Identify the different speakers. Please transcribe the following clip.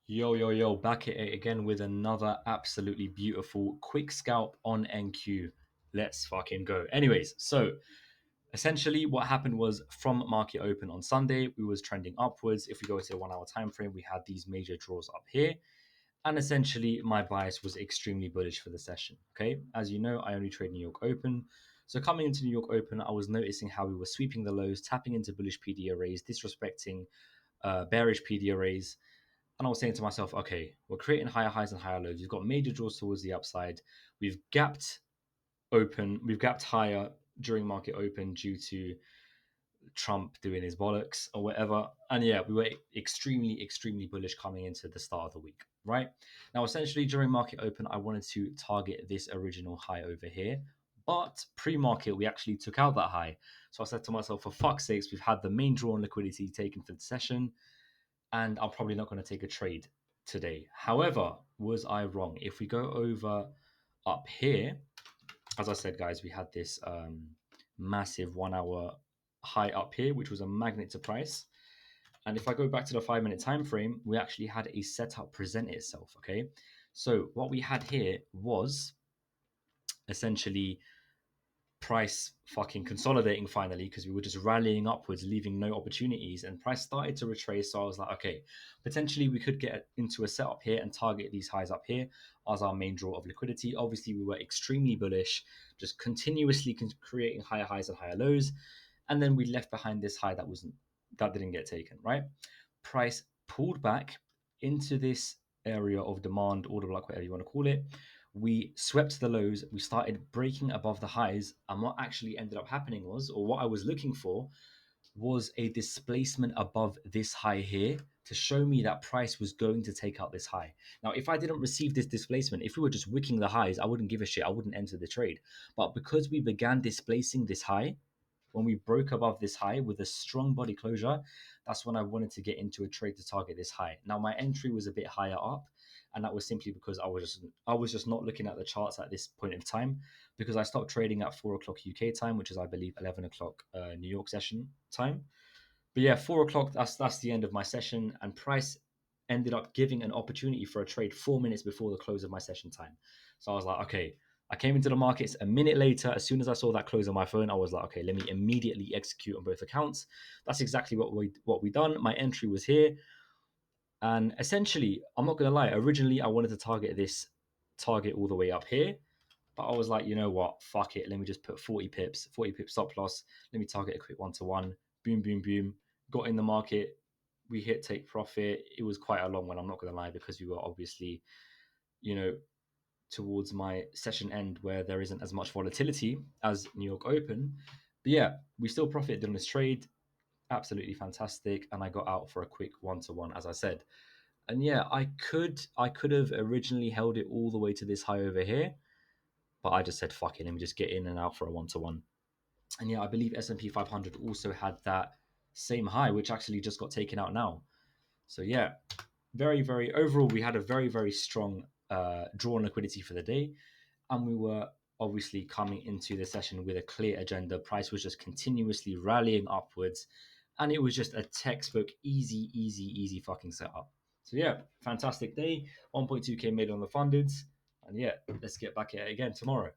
Speaker 1: Yo, back at it again with another absolutely beautiful quick scalp on NQ. Let's fucking go. Anyways, so essentially what happened was from market open on Sunday, we was trending upwards. If we go to the 1 hour time frame, we had these major draws up here. And essentially my bias was extremely bullish for the session. Okay. As you know, I only trade New York Open. So coming into New York Open, I was noticing how we were sweeping the lows, tapping into bullish PD arrays, disrespecting bearish PD arrays. And I was saying to myself, okay, we're creating higher highs and higher lows. We've got major draws towards the upside. We've gapped open, we've gapped higher during market open due to Trump doing his bollocks or whatever. And yeah, we were extremely bullish coming into the start of the week, right? Now, essentially during market open, I wanted to target this original high over here. But pre-market, we actually took out that high. So I said to myself, for fuck's sakes, we've had the main draw on liquidity taken for the session, and I'm probably not going to take a trade today. However, was I wrong? If we go over up here, as I said, guys, we had this massive 1 hour high up here, which was a magnet to price. And if I go back to the 5 minute time frame, we actually had a setup present itself. Okay, so what we had here was essentially price fucking consolidating finally, because we were just rallying upwards, leaving no opportunities, and price started to retrace. So I was like, okay, potentially we could get into a setup here and target these highs up here as our main draw of liquidity. Obviously, we were extremely bullish, just continuously creating higher highs and higher lows, and then we left behind this high that didn't get taken, right? Price pulled back into this area of demand, order block, whatever you want to call it. We swept the lows, we started breaking above the highs, and what actually ended up happening was, or what I was looking for, was a displacement above this high here to show me that price was going to take out this high. Now, if I didn't receive this displacement, if we were just wicking the highs, I wouldn't give a shit. I wouldn't enter the trade. But because we began displacing this high, when we broke above this high with a strong body closure, that's when I wanted to get into a trade to target this high. Now my entry was a bit higher up, and that was simply because I was just not looking at the charts at this point in time, because I stopped trading at 4 o'clock UK time, which is I believe 11 o'clock New York session time. But yeah, 4 o'clock, that's the end of my session, and price ended up giving an opportunity for a trade 4 minutes before the close of my session time. So I was like, okay, I came into the markets a minute later. As soon as I saw that close on my phone, I was like, okay, let me immediately execute on both accounts. That's exactly what we done. My entry was here, and essentially, I'm not gonna lie. Originally, I wanted to target this target all the way up here, but I was like, you know what? Fuck it. Let me just put 40 pips stop loss. Let me target a quick 1 to 1. Boom. Got in the market. We hit take profit. It was quite a long one. I'm not going to lie, because we were obviously, you know, towards my session end where there isn't as much volatility as New York Open. But yeah, we still profited on this trade. Absolutely fantastic. And I got out for a quick 1 to 1, as I said. And yeah, I could have originally held it all the way to this high over here, but I just said fuck it, let me just get in and out for a 1 to 1. And yeah, I believe S&P 500 also had that same high, which actually just got taken out now. So yeah, very overall, we had a very strong draw on liquidity for the day, and we were obviously coming into the session with a clear agenda. Price was just continuously rallying upwards, and it was just a textbook easy fucking setup. So yeah, fantastic day. 1.2k made on the fundeds, and yeah, let's get back at it again tomorrow.